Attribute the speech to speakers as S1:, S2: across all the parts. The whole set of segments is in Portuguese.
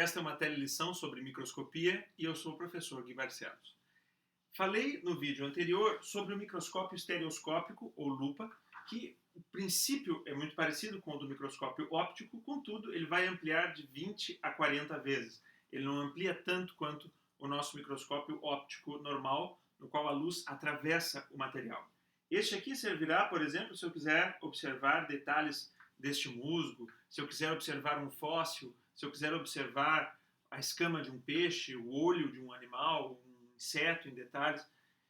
S1: esta é uma telelição sobre microscopia e eu sou o professor Gui Barcelos. Falei no vídeo anterior sobre o microscópio estereoscópico ou lupa, que o princípio é muito parecido com o do microscópio óptico, contudo ele vai ampliar de 20 a 40 vezes. Ele não amplia tanto quanto o nosso microscópio óptico normal, no qual a luz atravessa o material. Este aqui servirá, por exemplo, se eu quiser observar detalhes deste musgo, se eu quiser observar um fóssil, se eu quiser observar a escama de um peixe, o olho de um animal, um inseto em detalhes.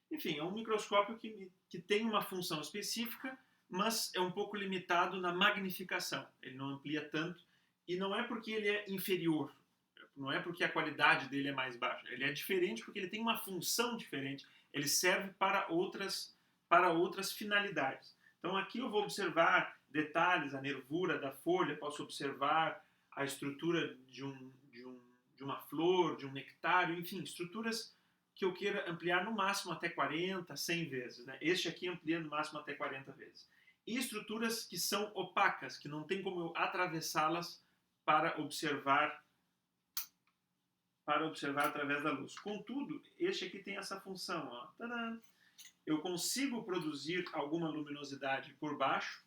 S1: Enfim, é um microscópio que tem uma função específica, mas é um pouco limitado na magnificação. Ele não amplia tanto, e não é porque ele é inferior, não é porque a qualidade dele é mais baixa. Ele é diferente porque ele tem uma função diferente, ele serve para outras finalidades. Então aqui eu vou observar detalhes, a nervura da folha, posso observar a estrutura de uma flor, de um nectário, enfim, estruturas que eu queira ampliar no máximo até 40, 100 vezes. Né? Este aqui amplia no máximo até 40 vezes. E estruturas que são opacas, que não tem como eu atravessá-las para observar através da luz. Contudo, este aqui tem essa função. Ó. Tadã! Eu consigo produzir alguma luminosidade por baixo,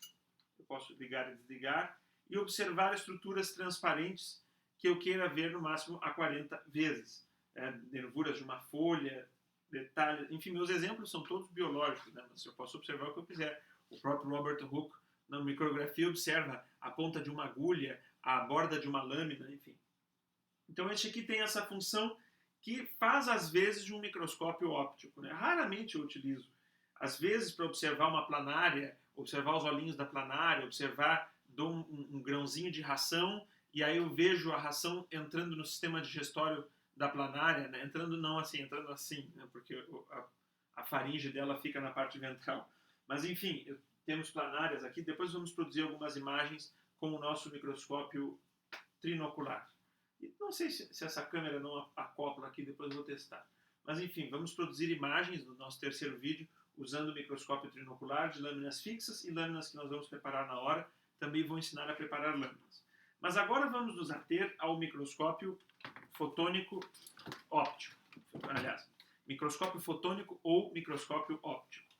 S1: eu posso ligar e desligar, e observar estruturas transparentes que eu queira ver no máximo a 40 vezes. Nervuras de uma folha, detalhes, enfim, meus exemplos são todos biológicos, né? Mas eu posso observar o que eu quiser. O próprio Robert Hooke, na micrografia, observa a ponta de uma agulha, a borda de uma lâmina, enfim. Então, este aqui tem essa função que faz, às vezes, de um microscópio óptico. Né? Raramente eu utilizo. Às vezes, para observar uma planária, observar os olhinhos da planária, observar, dou um grãozinho de ração, e aí eu vejo a ração entrando no sistema digestório da planária, né? Entrando assim, né? Porque a faringe dela fica na parte ventral. Mas, enfim, temos planárias aqui. Depois vamos produzir algumas imagens com o nosso microscópio trinocular. E não sei se essa câmera não acopla aqui, depois eu vou testar. Mas, enfim, vamos produzir imagens no nosso terceiro vídeo usando o microscópio trinocular de lâminas fixas e lâminas que nós vamos preparar na hora. Também vou ensinar a preparar lâminas. Mas agora vamos nos ater ao microscópio fotônico óptico. Aliás, microscópio fotônico ou microscópio óptico.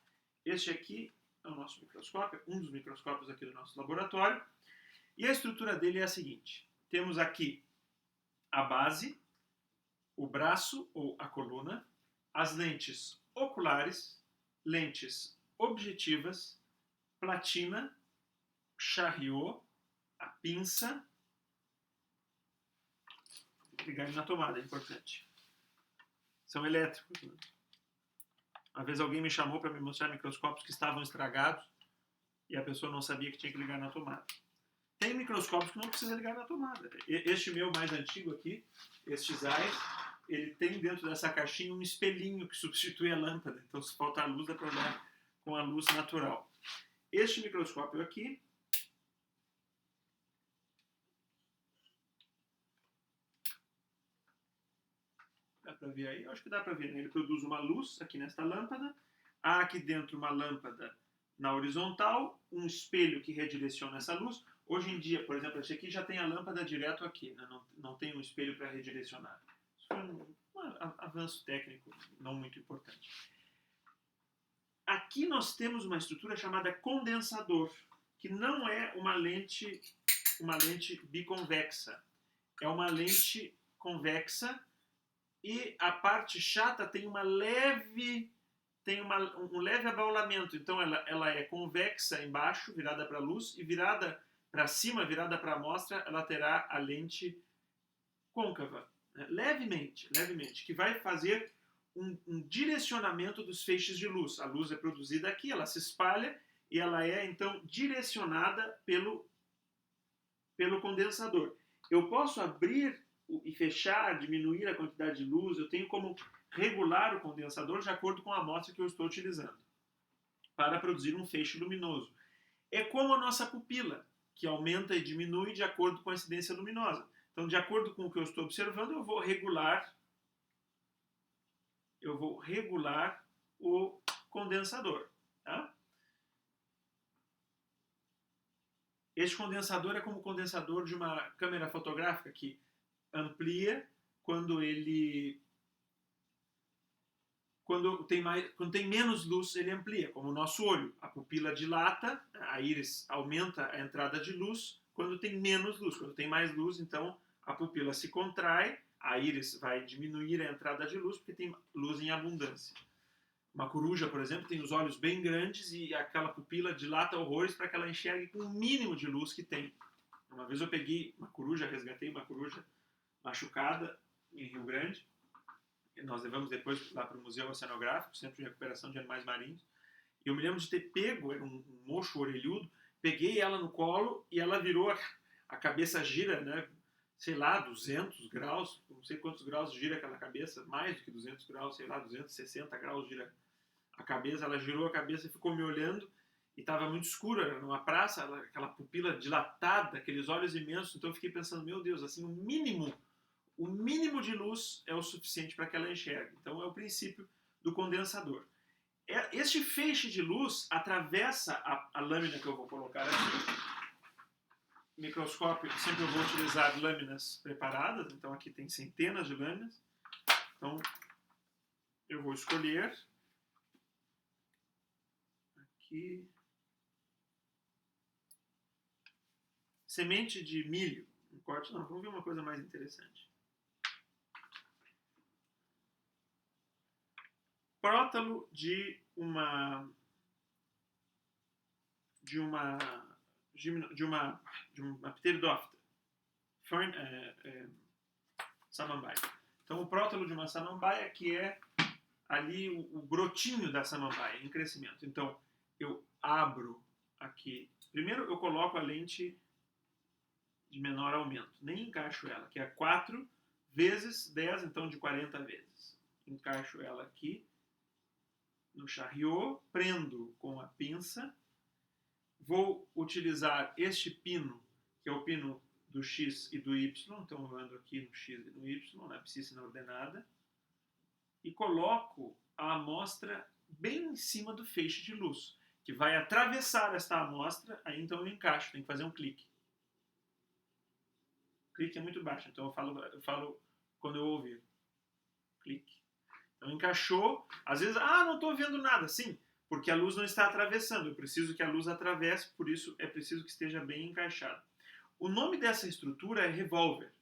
S1: Este aqui é o nosso microscópio, um dos microscópios aqui do nosso laboratório. E a estrutura dele é a seguinte. Temos aqui a base, o braço ou a coluna, as lentes oculares, lentes objetivas, platina, charriot, a pinça. Ligar ele na tomada, é importante. São elétricos. Né? Uma vez alguém me chamou para me mostrar microscópios que estavam estragados e a pessoa não sabia que tinha que ligar na tomada. Tem microscópios que não precisa ligar na tomada. Este meu mais antigo aqui, este Zeiss, ele tem dentro dessa caixinha um espelhinho que substitui a lâmpada. Então, se faltar luz, dá para olhar com a luz natural. Este microscópio aqui, dá para ver aí? Eu acho que dá para ver. Né? Ele produz uma luz aqui nesta lâmpada. Há aqui dentro uma lâmpada na horizontal, um espelho que redireciona essa luz. Hoje em dia, por exemplo, esse aqui já tem a lâmpada direto aqui, né? Não tem um espelho para redirecionar. Isso foi um avanço técnico não muito importante. Aqui nós temos uma estrutura chamada condensador, que não é uma lente biconvexa. É uma lente convexa e a parte chata tem um leve abaulamento. Então ela é convexa embaixo, virada para a luz, e virada para cima, virada para a amostra, ela terá a lente côncava, né? levemente, que vai fazer um direcionamento dos feixes de luz. A luz é produzida aqui, ela se espalha e ela é então direcionada pelo condensador. Eu posso abrir e fechar, diminuir a quantidade de luz, eu tenho como regular o condensador de acordo com a amostra que eu estou utilizando para produzir um feixe luminoso. É como a nossa pupila, que aumenta e diminui de acordo com a incidência luminosa. Então, de acordo com o que eu estou observando, eu vou regular o condensador. Tá? Este condensador é como o condensador de uma câmera fotográfica que amplia quando tem menos luz, ele amplia, como o nosso olho. A pupila dilata, a íris aumenta a entrada de luz quando tem menos luz. Quando tem mais luz, então a pupila se contrai, a íris vai diminuir a entrada de luz porque tem luz em abundância. Uma coruja, por exemplo, tem os olhos bem grandes e aquela pupila dilata horrores para que ela enxergue com o mínimo de luz que tem. Uma vez eu peguei uma coruja, resgatei uma coruja machucada em Rio Grande. Nós levamos depois lá para o Museu Oceanográfico, Centro de Recuperação de Animais Marinhos. E eu me lembro de ter pego, era um mocho orelhudo, peguei ela no colo e ela virou, a cabeça gira, né? Sei lá, 200 graus, não sei quantos graus gira aquela cabeça, mais do que 200 graus, sei lá, 260 graus gira a cabeça. Ela girou a cabeça e ficou me olhando e estava muito escuro, era numa praça, aquela pupila dilatada, aqueles olhos imensos. Então eu fiquei pensando, meu Deus, assim, o mínimo de luz é o suficiente para que ela enxergue. Então é o princípio do condensador. Este feixe de luz atravessa a lâmina que eu vou colocar aqui. Microscópio, sempre eu vou utilizar lâminas preparadas, então aqui tem centenas de lâminas. Então eu vou escolher aqui semente de milho. Um corte, não, vamos ver uma coisa mais interessante. Prótalo de uma pteridófita, samambaia. Então o prótalo de uma samambaia, que é ali o brotinho da samambaia em crescimento. Então eu abro aqui, primeiro eu coloco a lente de menor aumento, nem encaixo ela, que é 4 vezes 10, então de 40 vezes. Encaixo ela aqui no charriot, prendo com a pinça. Vou utilizar este pino, que é o pino do X e do Y, então eu ando aqui no X e no Y, na abscissa ordenada, e coloco a amostra bem em cima do feixe de luz, que vai atravessar esta amostra, aí então eu encaixo, tem que fazer um clique. O clique é muito baixo, então eu falo quando eu ouvir. Clique. Então encaixou, às vezes, não estou vendo nada, sim, porque a luz não está atravessando, eu preciso que a luz atravesse, por isso é preciso que esteja bem encaixado. O nome dessa estrutura é revólver.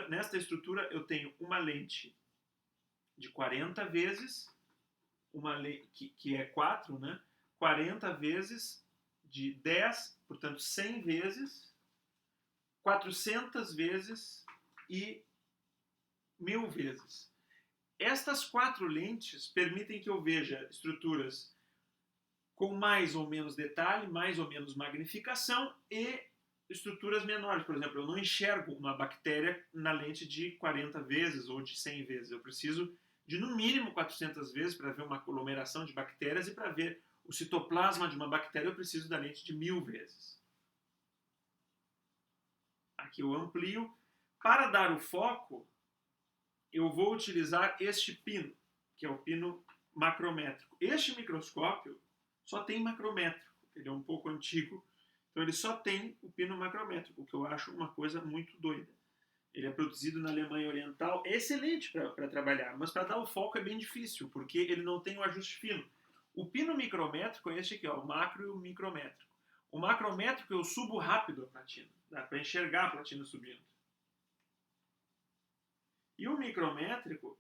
S1: Nesta estrutura eu tenho uma lente de 40 vezes, uma lente que é 4, né? 40 vezes de 10, portanto 100 vezes, 400 vezes e 1000 vezes. Estas 4 lentes permitem que eu veja estruturas com mais ou menos detalhe, mais ou menos magnificação e estruturas menores. Por exemplo, eu não enxergo uma bactéria na lente de 40 vezes ou de 100 vezes. Eu preciso de no mínimo 400 vezes para ver uma aglomeração de bactérias, e para ver o citoplasma de uma bactéria eu preciso da lente de 1000 vezes. Aqui eu amplio. Para dar o foco, eu vou utilizar este pino, que é o pino macrométrico. Este microscópio só tem macrométrico, ele é um pouco antigo, então ele só tem o pino macrométrico, o que eu acho uma coisa muito doida. Ele é produzido na Alemanha Oriental, é excelente para trabalhar, mas para dar o foco é bem difícil, porque ele não tem o ajuste fino. O pino micrométrico é este aqui, ó, o macro e o micrométrico. O macrométrico eu subo rápido a platina, dá para enxergar a platina subindo. E o micrométrico,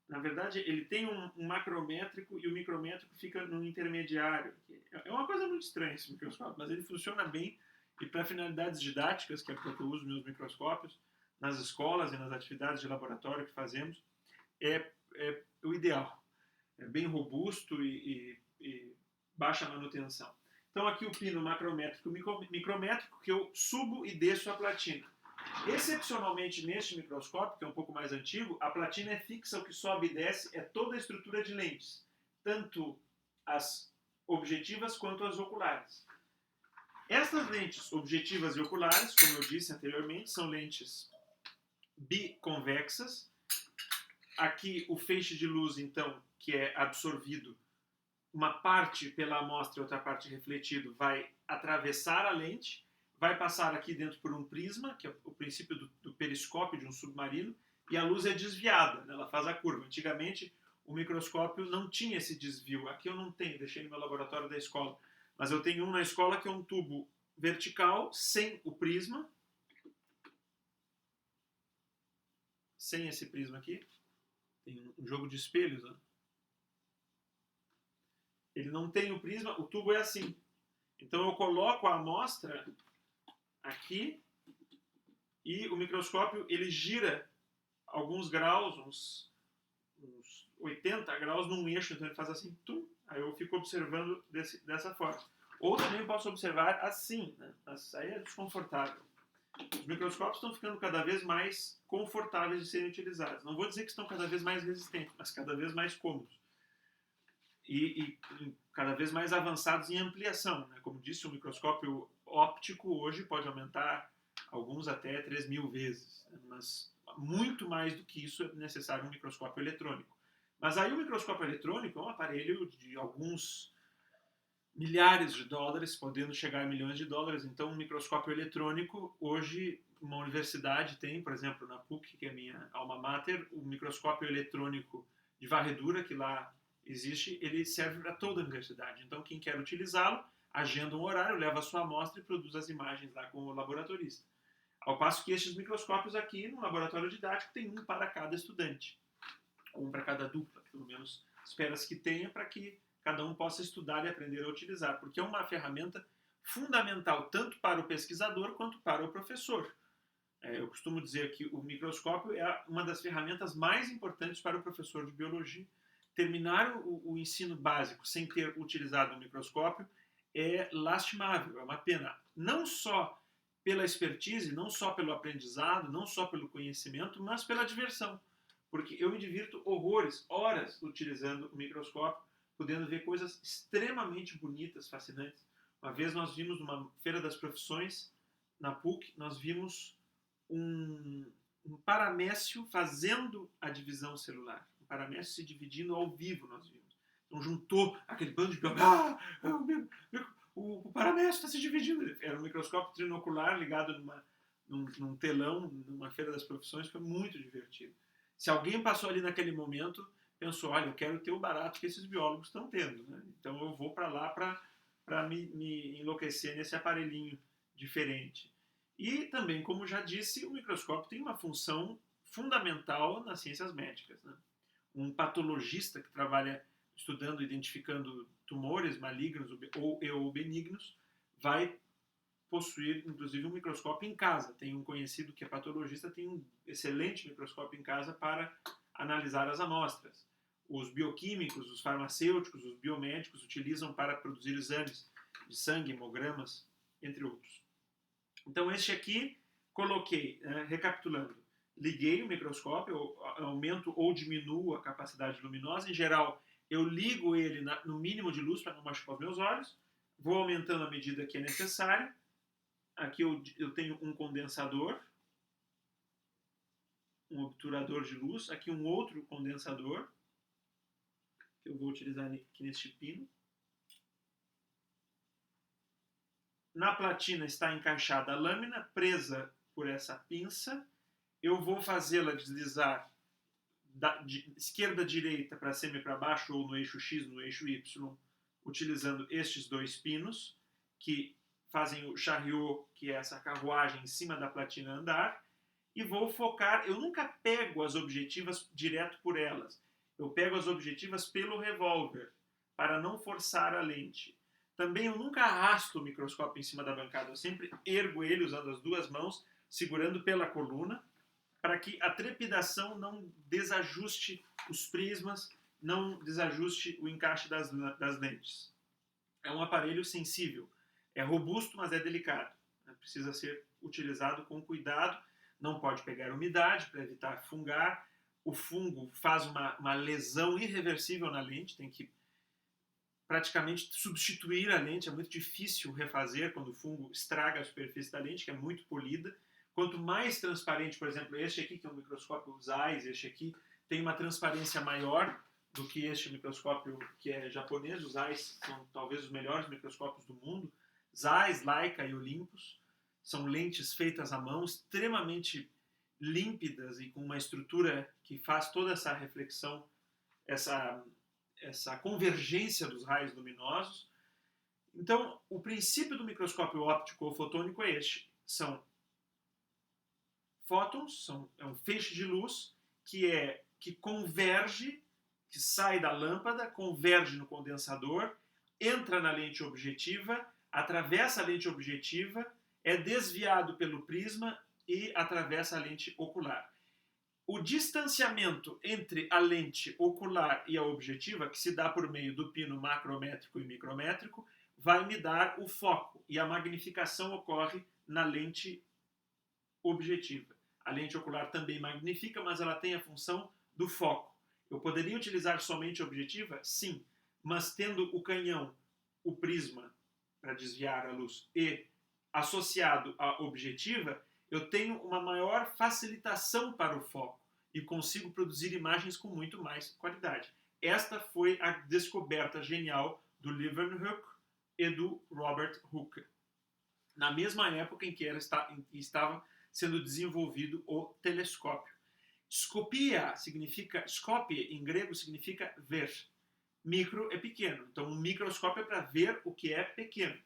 S1: na verdade, ele tem um macrométrico e o micrométrico fica no intermediário. É uma coisa muito estranha esse microscópio, mas ele funciona bem, e para finalidades didáticas, que é para que eu uso meus microscópios, nas escolas e nas atividades de laboratório que fazemos, é o ideal. É bem robusto e baixa manutenção. Então aqui o pino macrométrico e micrométrico, que eu subo e desço a platina. Excepcionalmente neste microscópio, que é um pouco mais antigo, a platina é fixa, o que sobe e desce é toda a estrutura de lentes, tanto as objetivas quanto as oculares. Estas lentes objetivas e oculares, como eu disse anteriormente, são lentes biconvexas. Aqui o feixe de luz, então, que é absorvido, uma parte pela amostra e outra parte refletido, vai atravessar a lente, vai passar aqui dentro por um prisma, que é o princípio do periscópio de um submarino, e a luz é desviada, né? Ela faz a curva. Antigamente, o microscópio não tinha esse desvio. Aqui eu não tenho, deixei no meu laboratório da escola. Mas eu tenho um na escola que é um tubo vertical, sem o prisma. Sem esse prisma aqui. Tem um jogo de espelhos, né? Ele não tem o prisma, o tubo é assim. Então eu coloco a amostra aqui e o microscópio ele gira alguns graus, uns 80 graus num eixo, então ele faz assim, tum, aí eu fico observando dessa forma. Ou também posso observar assim, né? Aí é desconfortável. Os microscópios estão ficando cada vez mais confortáveis de serem utilizados. Não vou dizer que estão cada vez mais resistentes, mas cada vez mais cômodos. E cada vez mais avançados em ampliação, né? Como disse, o microscópio óptico hoje pode aumentar alguns até 3.000 vezes, né? Mas muito mais do que isso é necessário um microscópio eletrônico. Mas aí o microscópio eletrônico é um aparelho de alguns milhares de dólares, podendo chegar a milhões de dólares. Então, um microscópio eletrônico, hoje, uma universidade tem, por exemplo, na PUC, que é a minha alma mater, o microscópio eletrônico de varredura, que lá existe, ele serve para toda a universidade. Então, quem quer utilizá-lo, agenda um horário, leva a sua amostra e produz as imagens lá com o laboratorista. Ao passo que estes microscópios aqui, no laboratório didático, tem um para cada estudante. Um para cada dupla, pelo menos espera-se que tenha, para que cada um possa estudar e aprender a utilizar, porque é uma ferramenta fundamental tanto para o pesquisador quanto para o professor. Eu costumo dizer que o microscópio é uma das ferramentas mais importantes para o professor de biologia. Terminar o ensino básico sem ter utilizado o microscópio é lastimável, é uma pena. Não só pela expertise, não só pelo aprendizado, não só pelo conhecimento, mas pela diversão. Porque eu me divirto horrores, horas, utilizando o microscópio, podendo ver coisas extremamente bonitas, fascinantes. Uma vez nós vimos numa feira das profissões, na PUC, nós vimos um paramécio fazendo a divisão celular. Um paramécio se dividindo ao vivo, nós vimos. Então juntou aquele bando de biólogos. O paramécio está se dividindo. Era um microscópio trinocular ligado num telão, numa feira das profissões, foi muito divertido. Se alguém passou ali naquele momento, pensou, olha, eu quero ter o barato que esses biólogos estão tendo, né? Então eu vou para lá para me enlouquecer nesse aparelhinho diferente. E também, como já disse, o microscópio tem uma função fundamental nas ciências médicas, né? Um patologista que trabalha estudando, identificando tumores malignos ou benignos, vai possuir, inclusive, um microscópio em casa. Tem um conhecido que é patologista, tem um excelente microscópio em casa para analisar as amostras. Os bioquímicos, os farmacêuticos, os biomédicos utilizam para produzir exames de sangue, hemogramas, entre outros. Então, este aqui, coloquei, recapitulando, liguei o microscópio, eu aumento ou diminuo a capacidade luminosa. Em geral, eu ligo ele no mínimo de luz para não machucar os meus olhos, vou aumentando à medida que é necessário. Aqui eu tenho um condensador, um obturador de luz, aqui um outro condensador, que eu vou utilizar aqui neste pino. Na platina está encaixada a lâmina, presa por essa pinça. Eu vou fazê-la deslizar de esquerda a direita para cima e para baixo, ou no eixo X, no eixo Y, utilizando estes dois pinos, que fazem o chariot, que é essa carruagem em cima da platina andar, e vou focar. Eu nunca pego as objetivas direto por elas. Eu pego as objetivas pelo revólver, para não forçar a lente. Também eu nunca arrasto o microscópio em cima da bancada. Eu sempre ergo ele usando as duas mãos, segurando pela coluna, para que a trepidação não desajuste os prismas, não desajuste o encaixe das lentes. É um aparelho sensível. É robusto, mas é delicado. Precisa ser utilizado com cuidado. Não pode pegar umidade para evitar fungar. O fungo faz uma lesão irreversível na lente. Tem que praticamente substituir a lente. É muito difícil refazer quando o fungo estraga a superfície da lente, que é muito polida. Quanto mais transparente, por exemplo, este aqui, que é um microscópio Zeiss, este aqui tem uma transparência maior do que este microscópio que é japonês. Os Zeiss são talvez os melhores microscópios do mundo. Zeiss, Leica e Olympus. São lentes feitas à mão, extremamente límpidas e com uma estrutura que faz toda essa reflexão, essa convergência dos raios luminosos. Então, o princípio do microscópio óptico ou fotônico é este. São fótons, é um feixe de luz que converge, que sai da lâmpada, converge no condensador, entra na lente objetiva, atravessa a lente objetiva, é desviado pelo prisma e atravessa a lente ocular. O distanciamento entre a lente ocular e a objetiva, que se dá por meio do pino macrométrico e micrométrico, vai me dar o foco, e a magnificação ocorre na lente objetiva. A lente ocular também magnifica, mas ela tem a função do foco. Eu poderia utilizar somente a objetiva? Sim, mas tendo o canhão, o prisma, para desviar a luz, e associado à objetiva, eu tenho uma maior facilitação para o foco e consigo produzir imagens com muito mais qualidade. Esta foi a descoberta genial do Leeuwenhoek e do Robert Hooke, na mesma época em que estava sendo desenvolvido o telescópio. Scopia significa, scopie em grego significa ver. Micro é pequeno, então um microscópio é para ver o que é pequeno.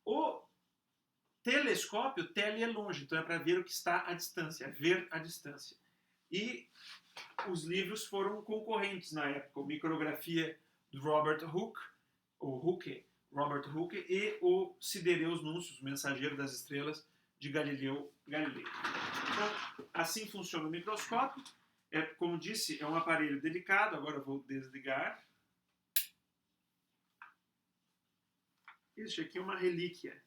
S1: O telescópio, tele é longe, então é para ver o que está à distância, ver à distância. E os livros foram concorrentes na época, o Micrografia do Robert Hooke, Robert Hooke, e o Sidereus Nuncius, Mensageiro das Estrelas, de Galileu Galilei. Então, assim funciona o microscópio. Como disse, é um aparelho delicado. Agora eu vou desligar. Isso aqui é uma relíquia.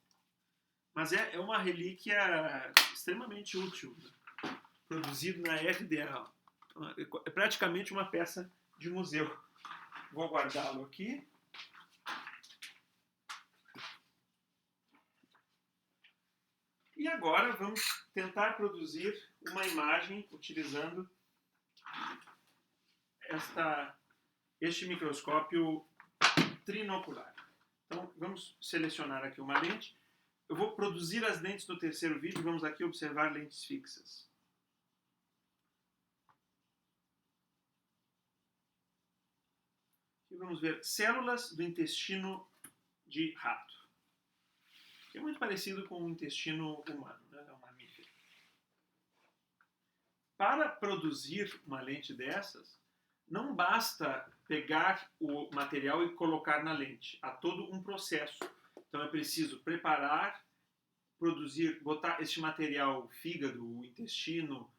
S1: Mas é uma relíquia extremamente útil, né? Produzido na RDA. É praticamente uma peça de museu. Vou guardá-lo aqui. E agora vamos tentar produzir uma imagem utilizando este microscópio trinocular. Então vamos selecionar aqui uma lente. Eu vou produzir as lentes no terceiro vídeo. Vamos aqui observar lentes fixas. Aqui vamos ver células do intestino de rato. É muito parecido com o intestino humano, né? É um mamífero. Para produzir uma lente dessas, não basta pegar o material e colocar na lente. Há todo um processo. Então é preciso preparar, produzir, botar este material, o fígado, o intestino,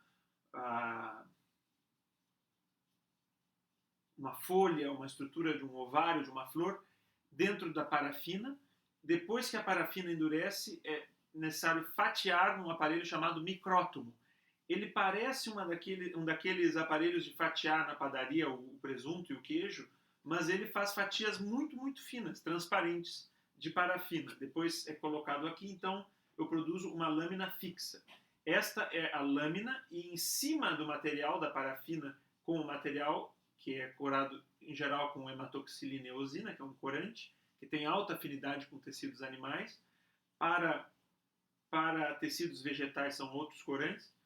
S1: uma folha, uma estrutura de um ovário, de uma flor, dentro da parafina. Depois que a parafina endurece, é necessário fatiar num aparelho chamado micrótomo. Ele parece um daqueles aparelhos de fatiar na padaria, o presunto e o queijo, mas ele faz fatias muito, muito finas, transparentes, de parafina. Depois é colocado aqui, então eu produzo uma lâmina fixa. Esta é a lâmina e em cima do material da parafina, com o material que é corado em geral com hematoxilina e eosina, que é um corante, que tem alta afinidade com tecidos animais. Para tecidos vegetais são outros corantes.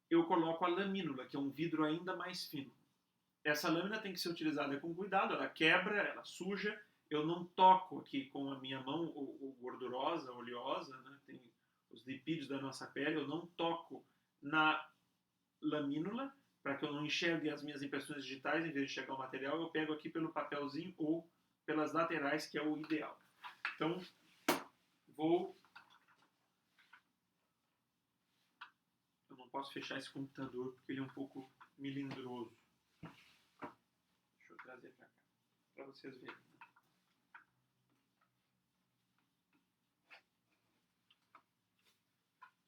S1: Eu coloco a lamínula, que é um vidro ainda mais fino. Essa lâmina tem que ser utilizada com cuidado, ela quebra, ela suja. Eu não toco aqui com a minha mão, ou gordurosa, oleosa, né? Tem os lipídios da nossa pele, eu não toco na lamínula, para que eu não enxergue as minhas impressões digitais, em vez de enxergar o material, eu pego aqui pelo papelzinho ou pelas laterais, que é o ideal. Então, eu não posso fechar esse computador, porque ele é um pouco melindroso. Deixa eu trazer para cá, para vocês verem.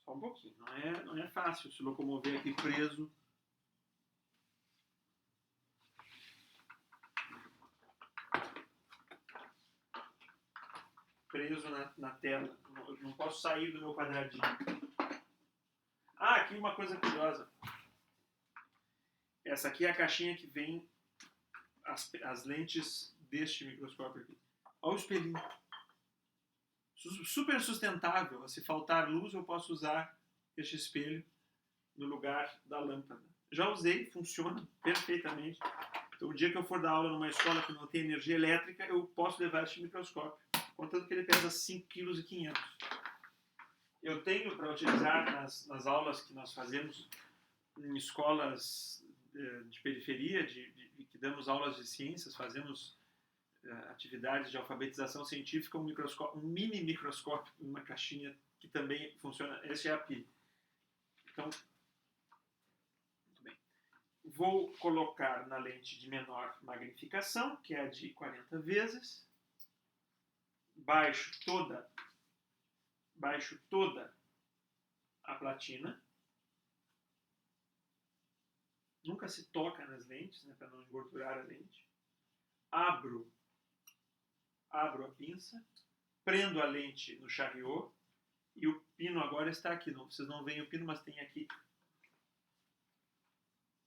S1: Só um pouquinho, não é fácil se locomover aqui preso. Preso na tela. Eu não posso sair do meu quadradinho. Aqui uma coisa curiosa. Essa aqui é a caixinha que vem as lentes deste microscópio aqui. Olha o espelhinho. super sustentável. Se faltar luz, eu posso usar este espelho no lugar da lâmpada. Já usei, funciona perfeitamente. Então, o dia que eu for dar aula numa escola que não tem energia elétrica, eu posso levar este microscópio, contanto que ele pesa 5,5 kg. Eu tenho para utilizar nas aulas que nós fazemos em escolas de periferia, que damos aulas de ciências, fazemos atividades de alfabetização científica, um mini microscópio, uma caixinha que também funciona. Esse é a API. Então, muito bem. Vou colocar na lente de menor magnificação, que é a de 40 vezes. Baixo toda a platina. Nunca se toca nas lentes, né, para não engordurar a lente. Abro a pinça, prendo a lente no chariot e o pino agora está aqui. Não, vocês não veem o pino, mas tem aqui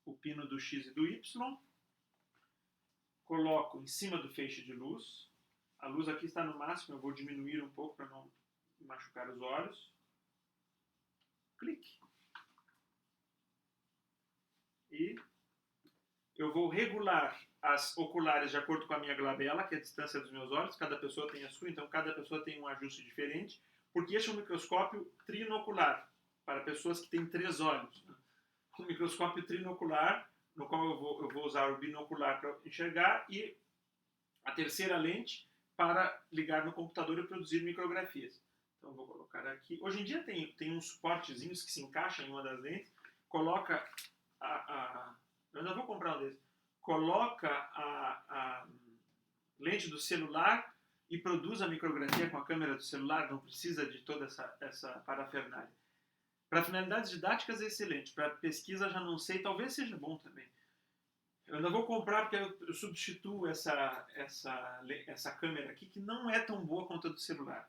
S1: o pino do X e do Y. Coloco em cima do feixe de luz. A luz aqui está no máximo, eu vou diminuir um pouco para não machucar os olhos. Clique. E eu vou regular as oculares de acordo com a minha glabela, que é a distância dos meus olhos. Cada pessoa tem a sua, então cada pessoa tem um ajuste diferente, porque este é um microscópio trinocular, para pessoas que têm 3 olhos. Um microscópio trinocular, no qual eu vou usar o binocular para enxergar e a terceira lente para ligar no computador e produzir micrografias. Então, vou colocar aqui. Hoje em dia tem uns suportezinhos que se encaixam em uma das lentes. Coloca eu ainda vou comprar um desses. Coloca a lente do celular e produz a micrografia com a câmera do celular. Não precisa de toda essa parafernália. Para finalidades didáticas é excelente. Para pesquisa já não sei. Talvez seja bom também. Eu ainda vou comprar porque eu substituo essa câmera aqui, que não é tão boa quanto a do celular.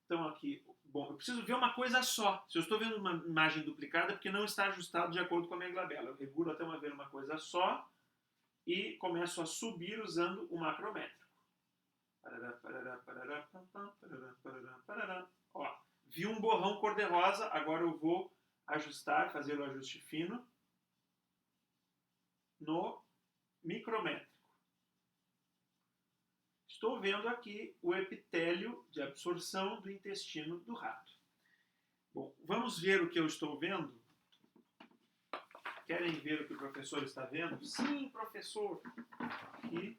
S1: Então aqui, bom, eu preciso ver uma coisa só. Se eu estou vendo uma imagem duplicada, é porque não está ajustado de acordo com a minha glabela. Eu regulo até ver uma coisa só e começo a subir usando o macrométrico. Ó, vi um borrão cor-de-rosa, agora eu vou ajustar, fazer o ajuste fino no micrométrico. Estou vendo aqui o epitélio de absorção do intestino do rato. Bom, vamos ver o que eu estou vendo? Querem ver o que o professor está vendo? Sim, professor! Aqui